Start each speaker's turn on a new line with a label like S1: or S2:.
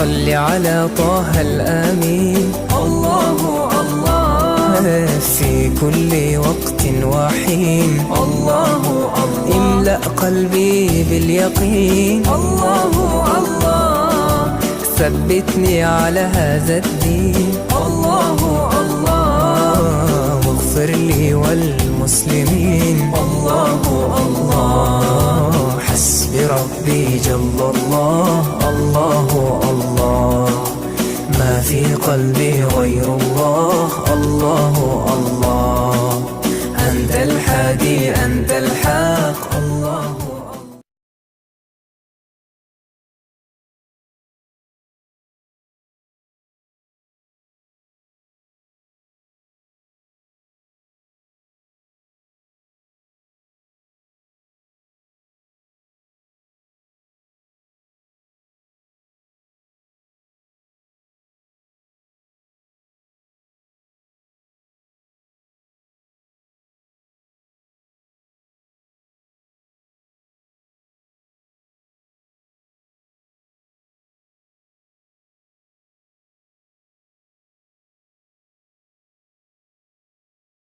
S1: صل على طه الأمين.
S2: الله الله
S1: في كل وقت وحين.
S2: الله الله
S1: املأ قلبي باليقين.
S2: الله الله
S1: ثبتني على هذا الدين.
S2: الله الله
S1: واغفر لي والمسلمين.
S2: الله الله
S1: حسبي ربي جل الله. الله الله ما في قلبي غير الله. الله الله